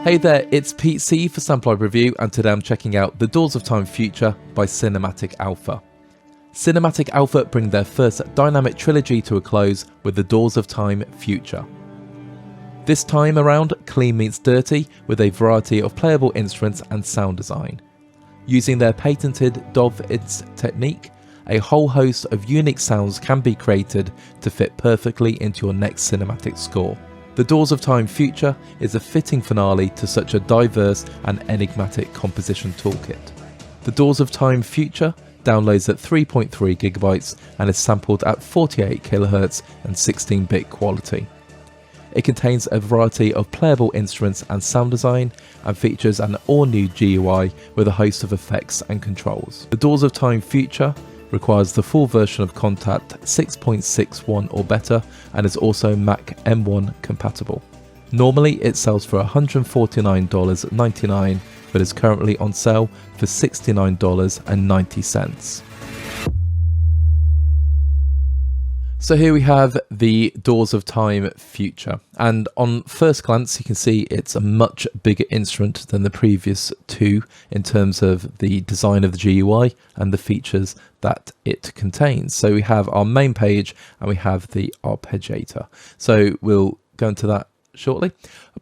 Hey there, it's Pete C for Sample Library Review, and today I'm checking out The Doors of Time Future by Cinematic Alpha. Cinematic Alpha bring their first dynamic trilogy to a close with The Doors of Time Future. This time around, clean meets dirty with a variety of playable instruments and sound design. Using their patented DOVInst technique, a whole host of unique sounds can be created to fit perfectly into your next cinematic score. The Doors of Time Future is a fitting finale to such a diverse and enigmatic composition toolkit. The Doors of Time Future downloads at 3.3 GB and is sampled at 48 kHz and 16-bit quality. It contains a variety of playable instruments and sound design, and features an all-new GUI with a host of effects and controls. The Doors of Time Future requires the full version of Contact 6.61 or better, and is also Mac M1 compatible. Normally it sells for $149.99, but is currently on sale for $69.90. So here we have the Doors of Time Future, and on first glance you can see it's a much bigger instrument than the previous two in terms of the design of the GUI and the features that it contains. So we have our main page and we have the arpeggiator. So we'll go into that shortly.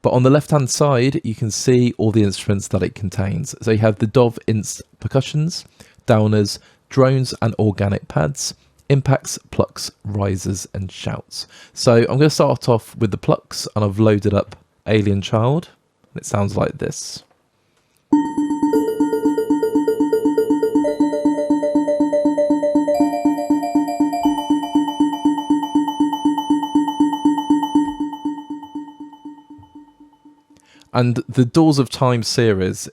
But on the left hand side you can see all the instruments that it contains. So you have the DOVInst percussions, downers, drones and organic pads, impacts, plucks, rises and shouts. So I'm going to start off with the plucks, and I've loaded up Alien Child. It sounds like this. And the Doors of Time series,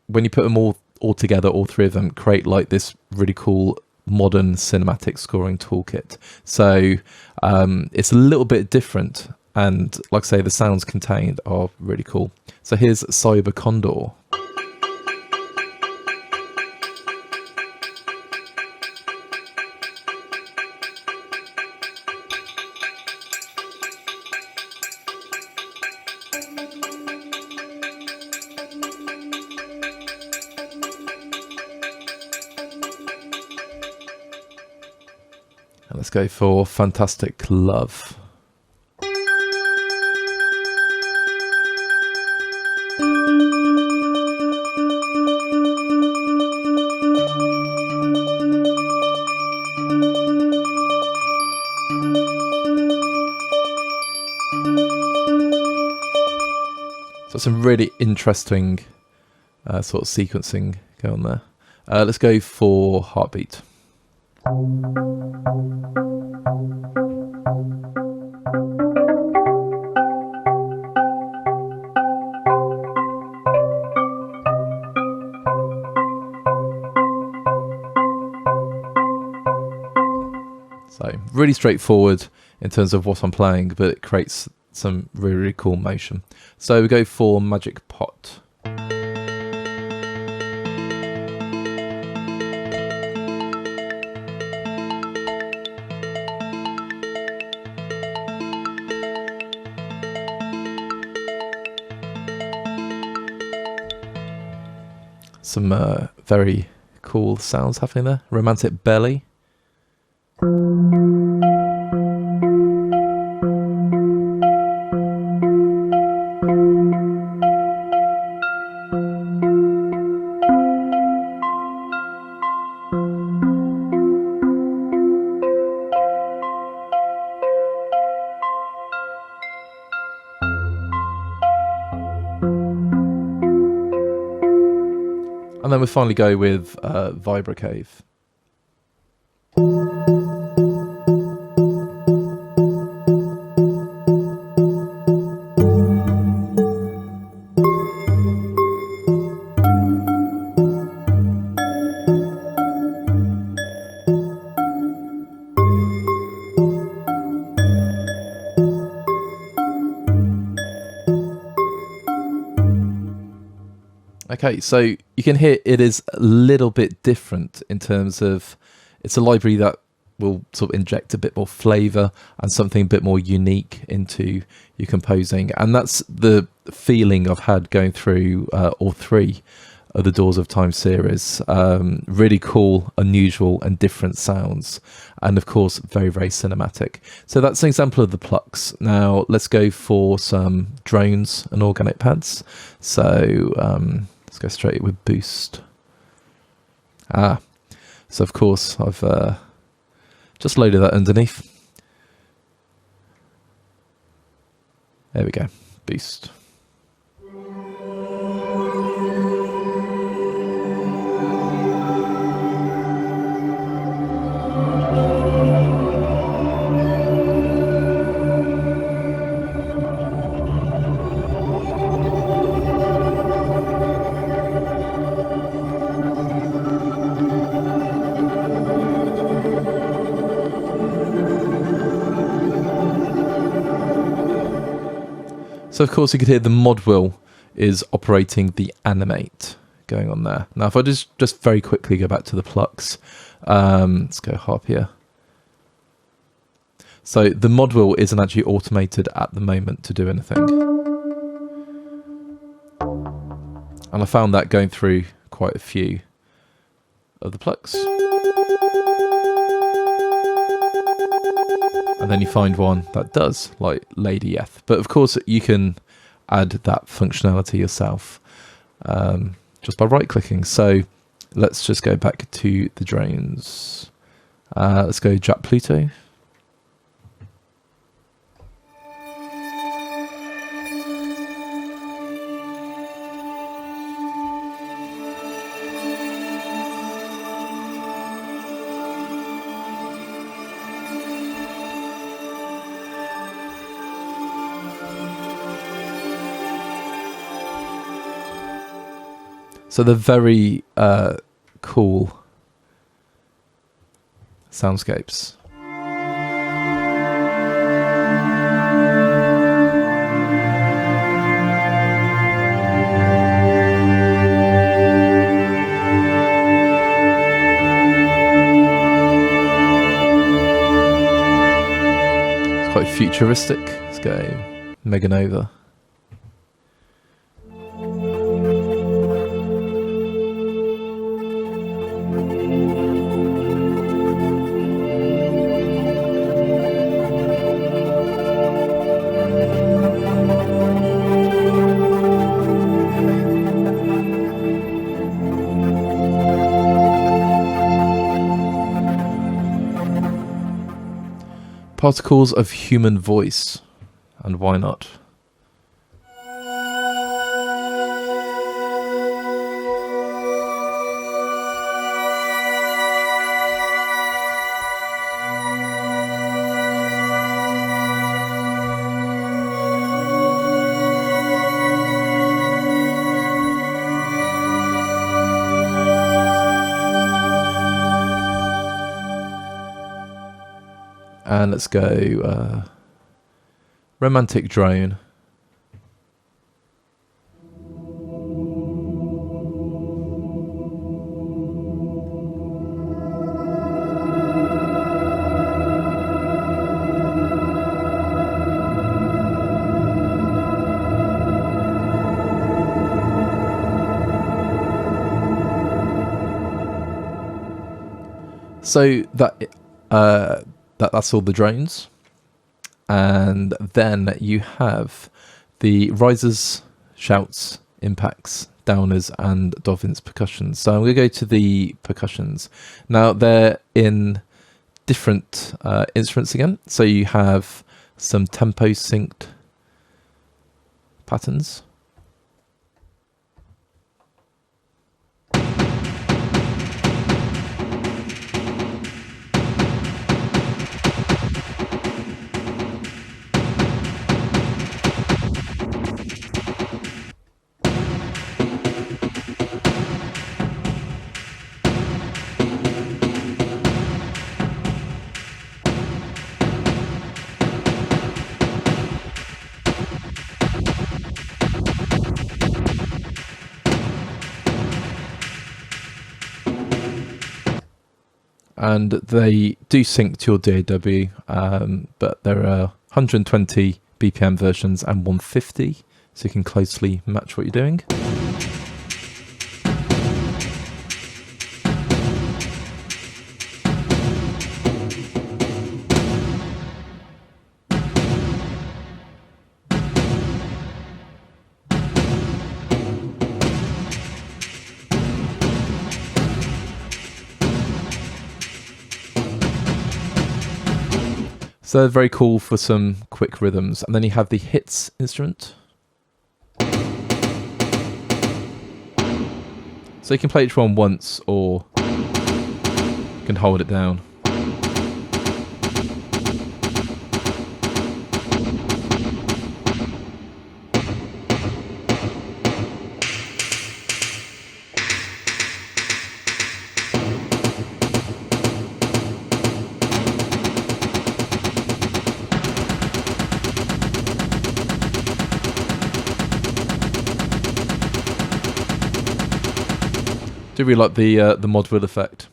when you put them all together, all three of them create like this really cool modern cinematic scoring toolkit. So it's a little bit different, and like I say, the sounds contained are really cool. So here's Cyber Condor. And let's go for Fantastic Love. So some really interesting sort of sequencing going there. Let's go for Heartbeat. So really straightforward in terms of what I'm playing, but it creates some really, really cool motion. So we go for Magic Pot. Some very cool sounds happening there. Romantic Belly. And then we finally go with Vibra Cave. Okay, so you can hear it is a little bit different in terms of, it's a library that will sort of inject a bit more flavor and something a bit more unique into your composing. And that's the feeling I've had going through all three of the Doors of Time series. Really cool, unusual and different sounds, and of course very, very cinematic. So that's an example of the Plucks. Now let's go for some drones and organic pads. So let's go straight with boost. So of course I've just loaded that underneath. There we go, boost. So of course you could hear the mod wheel is operating the animate going on there. Now if I just very quickly go back to the Plucks, let's go harp here. So the mod wheel isn't actually automated at the moment to do anything. And I found that going through quite a few of the Plucks. And then you find one that does, like Lady Eth. But of course, you can add that functionality yourself just by right-clicking. So let's just go back to the drones. Let's go Jack Pluto. So they're very cool soundscapes. It's quite futuristic. Let's go Mega Nova. Particles of human voice, and why not? And let's go romantic drone. So that's all the drones, and then you have the risers, shouts, impacts, downers, and DOVInst percussions. So I'm going to go to the percussions. Now they're in different instruments again. So you have some tempo synced patterns. and they do sync to your DAW, but there are 120 BPM versions and 150, so you can closely match what you're doing. So they're very cool for some quick rhythms. And then you have the hits instrument. So you can play each one once, or you can hold it down. I do really like the mod wheel effect.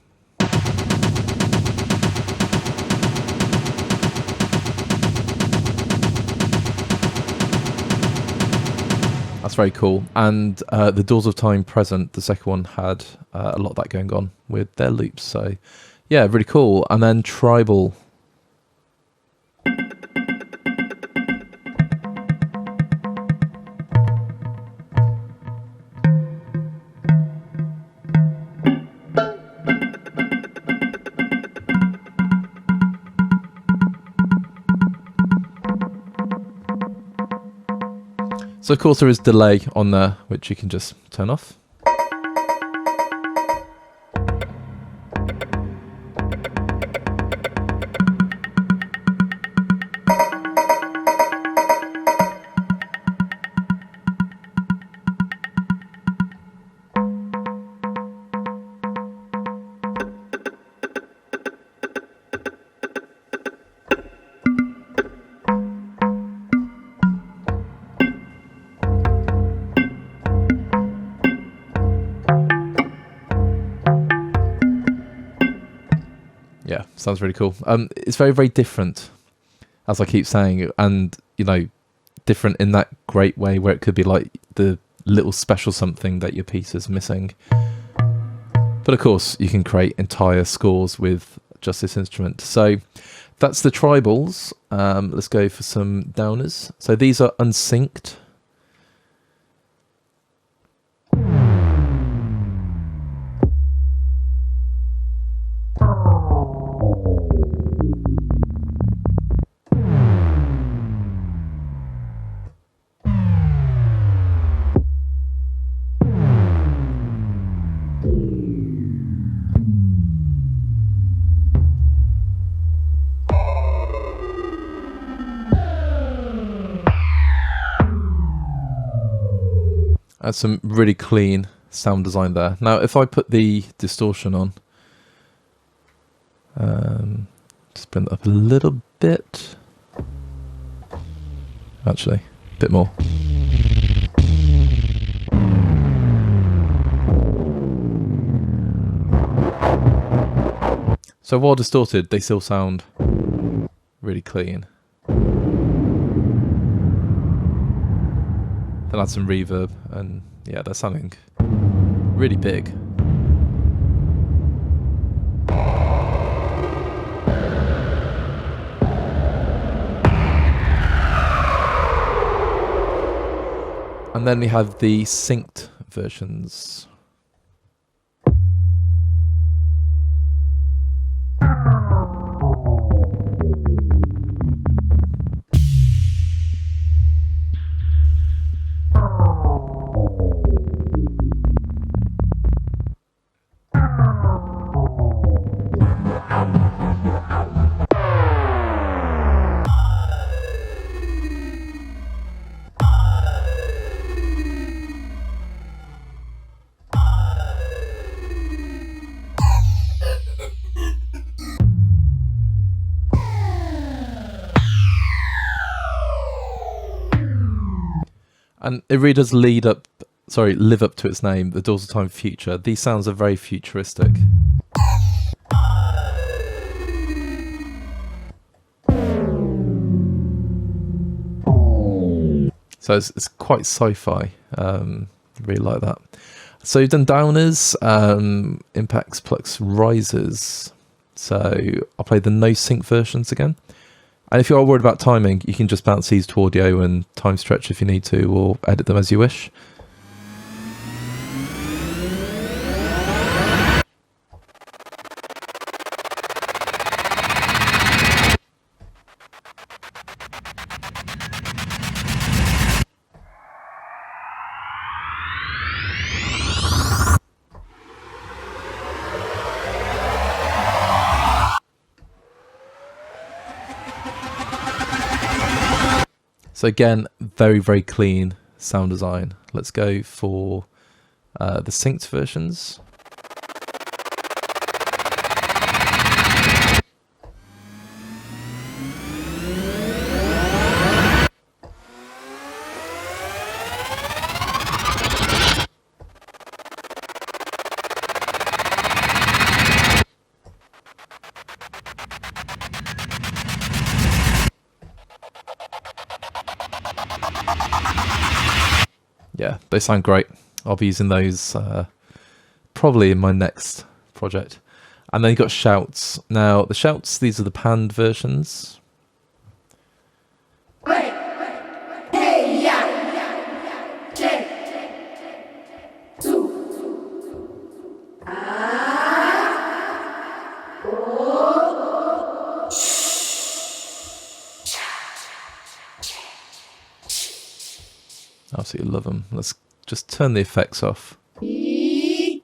That's very cool. And the Doors of Time Present, the second one, had a lot of that going on with their loops. So yeah, really cool. And then Tribal. So of course there is delay on there, which you can just turn off. Yeah, sounds really cool. It's very, very different, as I keep saying, and, you know, different in that great way where it could be like the little special something that your piece is missing. But of course, you can create entire scores with just this instrument. So that's the tribals. Let's go for some downers. So these are unsynced. That's some really clean sound design there. Now, if I put the distortion on, just bring it up a little bit. Actually, a bit more. So while distorted, they still sound really clean. Then add some reverb, and yeah, they're sounding really big. And then we have the synced versions. And it really does live up to its name, the Doors of Time Future. These sounds are very futuristic. So it's quite sci-fi. Really like that. So you've done downers, impacts, plucks, risers. So I'll play the no sync versions again. And if you are worried about timing, you can just bounce these to audio and time stretch if you need to, or edit them as you wish. So again, very, very clean sound design. Let's go for the synced versions. Yeah, they sound great. I'll be using those probably in my next project. And then you've got shouts. Now, the shouts, these are the panned versions. Absolutely love them. Let's just turn the effects off. Yeah,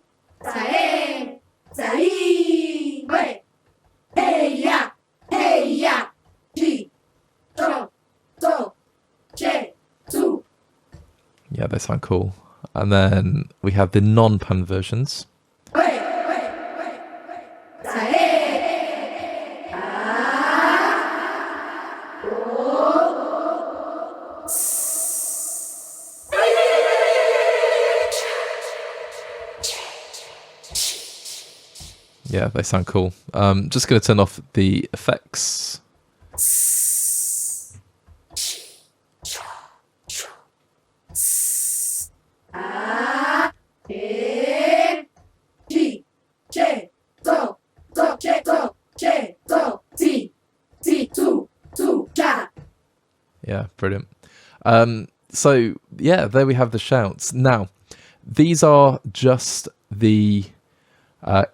they sound cool. And then we have the non-pan versions. Yeah, they sound cool. Just going to turn off the effects. Yeah, brilliant. So yeah, there we have the shouts. Now, these are just the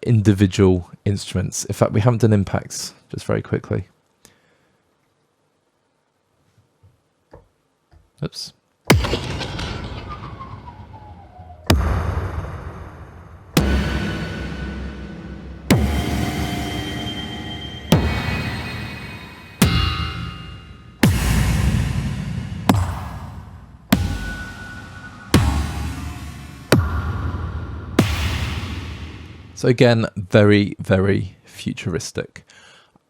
individual instruments. In fact, we haven't done impacts, just very quickly. Oops. So again, very, very futuristic.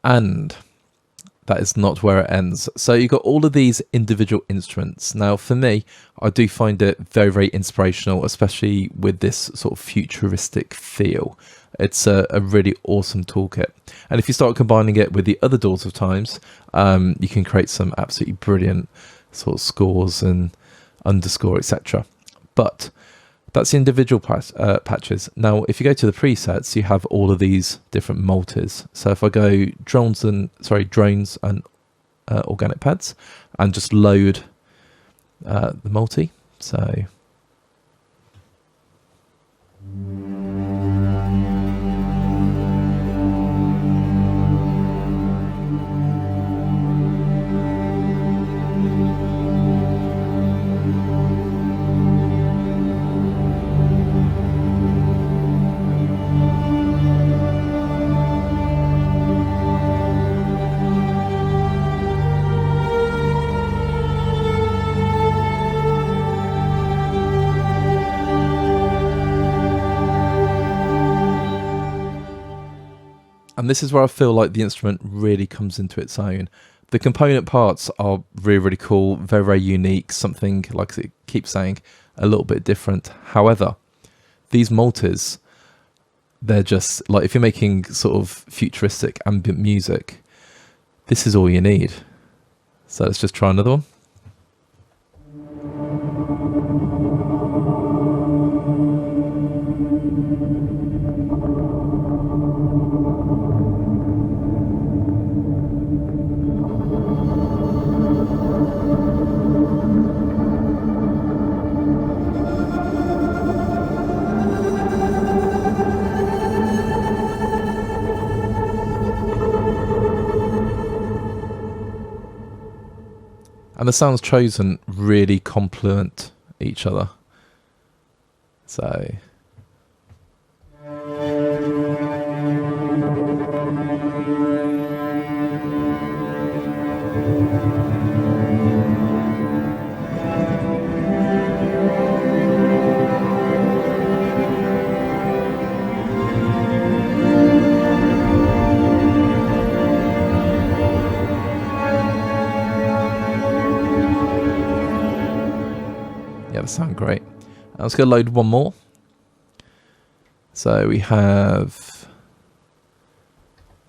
And that is not where it ends. So you've got all of these individual instruments. Now, for me, I do find it very, very inspirational, especially with this sort of futuristic feel. It's a really awesome toolkit. And if you start combining it with the other Doors of Times, you can create some absolutely brilliant sort of scores and underscore, etc. But that's the individual patches. Now, if you go to the presets, you have all of these different multis. So if I go drones and organic pads, and just load the multi. So and this is where I feel like the instrument really comes into its own. The component parts are really, really cool, very, very unique, something, like it keeps saying, a little bit different. However, these multis, they're just, like, if you're making sort of futuristic ambient music, this is all you need. So let's just try another one. And the sounds chosen really complement each other. So yeah, they sound great. Let's go load one more. So we have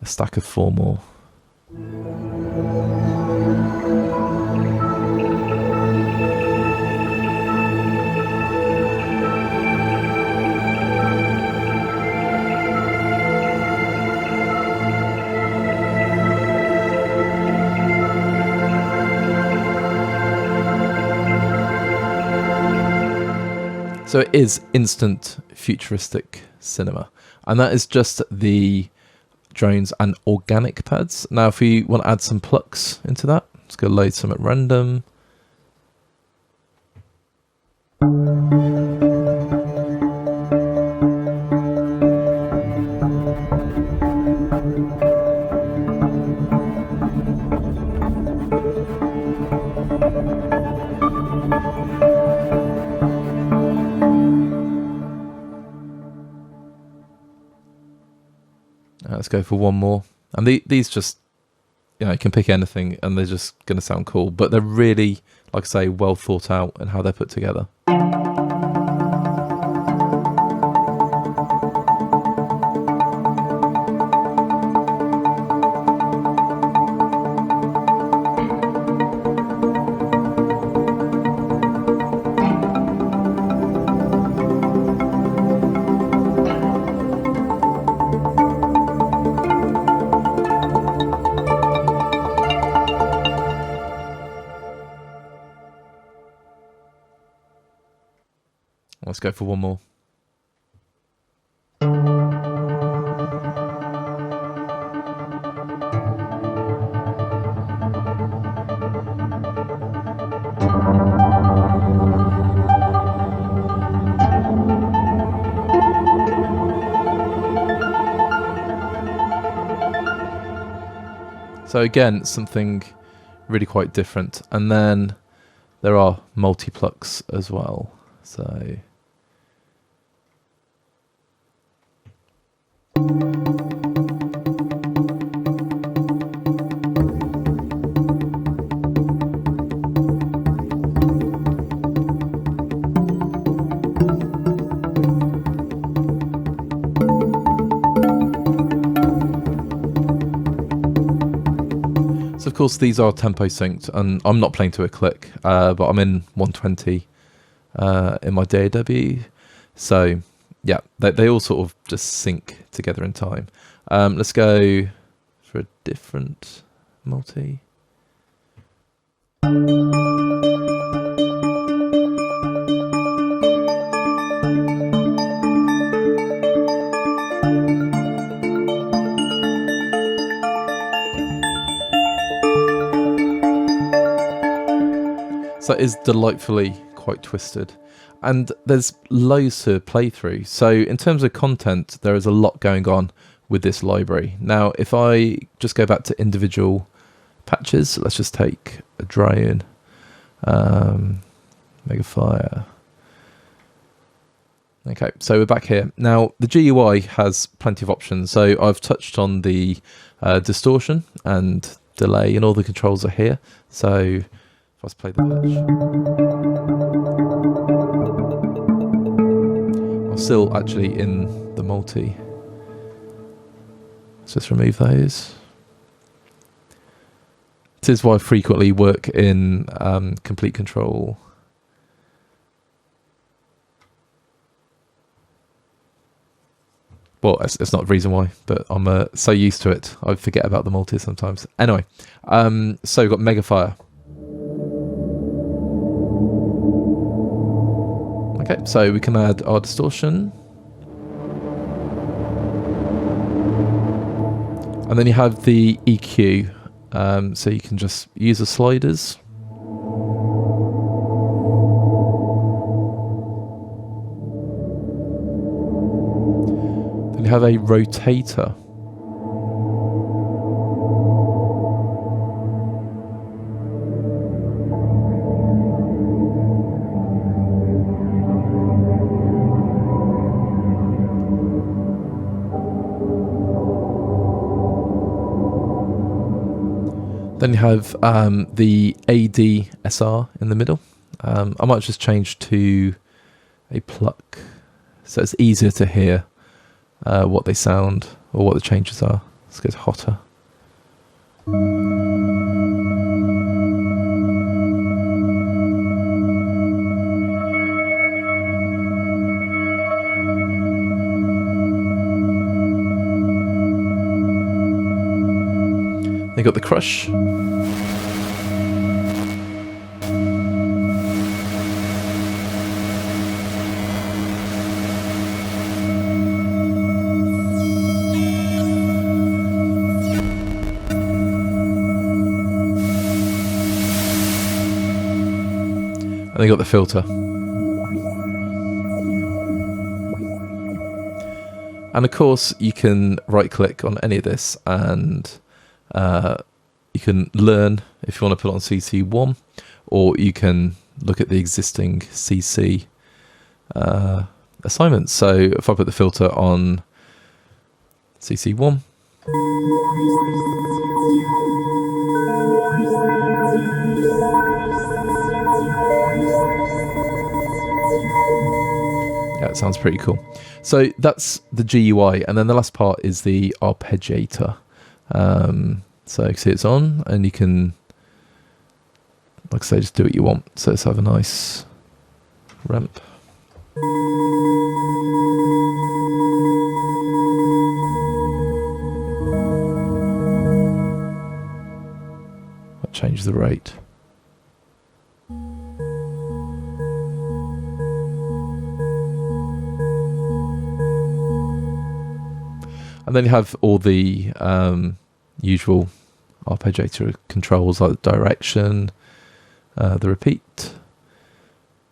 a stack of 4 more. So it is instant futuristic cinema, and that is just the drones and organic pads. Now if we want to add some plucks into that, let's go load some at random. Let's go for one more. And these just, you know, you can pick anything and they're just going to sound cool. But they're really, like I say, well thought out in how they're put together. Let's go for one more. So again, something really quite different. And then there are multi-plucks as well. So of course these are tempo synced, and I'm not playing to a click, but I'm in 120 in my DAW, so yeah, they all sort of just sync together in time. Let's go for a different multi. So it is delightfully quite twisted, and there's loads to play through. So in terms of content, there is a lot going on with this library. Now if I just go back to individual patches, let's just take a drone, Megafire. Okay, so we're back here. Now the GUI has plenty of options. So I've touched on the distortion and delay, and all the controls are here. So let's play the patch. I'm still actually in the multi. Let's just remove those. This is why I frequently work in complete control. Well, it's not the reason why, but I'm so used to it, I forget about the multi sometimes. Anyway, so we've got Megafire. Okay, so we can add our distortion. And then you have the EQ, so you can just use the sliders. have a rotator. Then you have the ADSR in the middle. I might just change to a pluck, so it's easier to hear what they sound or what the changes are. Let's go to hotter. They got the crush. And they got the filter. And of course, you can right click on any of this and you can learn if you want to put it on CC1, or you can look at the existing CC assignments. So if I put the filter on CC1, yeah, it sounds pretty cool. So that's the GUI, and then the last part is the arpeggiator. So you can see it's on, and you can, like I say, just do what you want. So let's have a nice ramp. I'll change the rate. And then you have all the usual arpeggiator controls like the direction, the repeat,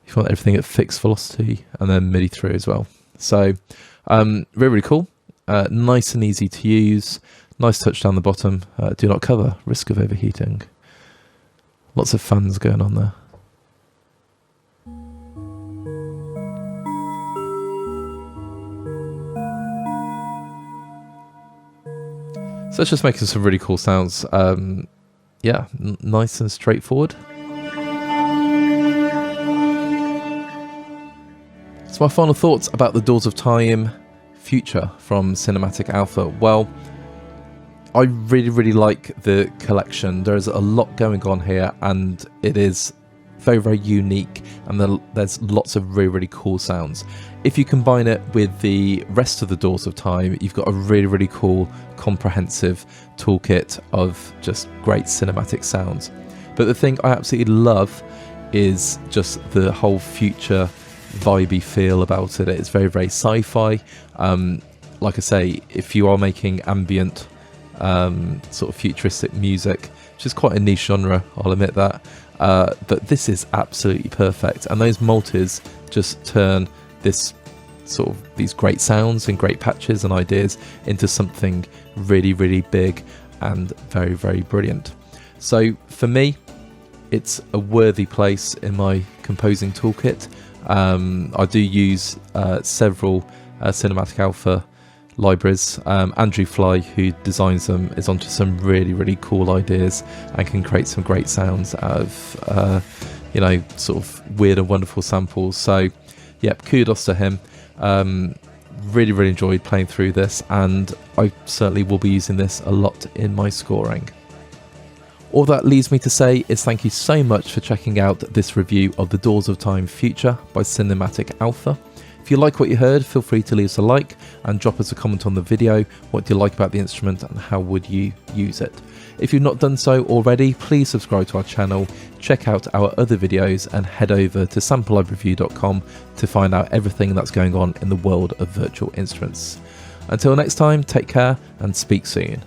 if you want everything at fixed velocity, and then MIDI through as well. So really, really cool. Nice and easy to use. Nice touch down the bottom. Do not cover, risk of overheating. Lots of fans going on there. So it's just making some really cool sounds. Yeah, nice and straightforward. So my final thoughts about the Doors of Time Future from Cinematic Alpha. Well, I really, really like the collection. There's a lot going on here, and it is very, very unique, and there's lots of really, really cool sounds. If you combine it with the rest of the Doors of Time, you've got a really, really cool, comprehensive toolkit of just great cinematic sounds. But the thing I absolutely love is just the whole future vibey feel about it. It's very, very sci-fi. Like I say, if you are making ambient sort of futuristic music, which is quite a niche genre, I'll admit that, but this is absolutely perfect, and those multis just turn this sort of these great sounds and great patches and ideas into something really, really big and very, very brilliant. So for me, it's a worthy place in my composing toolkit. I do use several Cinematic Alpha libraries. Andrew Fly, who designs them, is onto some really, really cool ideas and can create some great sounds out of you know, sort of weird and wonderful samples. So yep, kudos to him. Really, really enjoyed playing through this, and I certainly will be using this a lot in my scoring. All that leaves me to say is thank you so much for checking out this review of the Doors of Time Future by Cinematic Alpha. If you like what you heard, feel free to leave us a like and drop us a comment on the video. What do you like about the instrument and how would you use it? If you've not done so already, please subscribe to our channel, check out our other videos, and head over to samplelibrareview.com to find out everything that's going on in the world of virtual instruments. Until next time, take care and speak soon.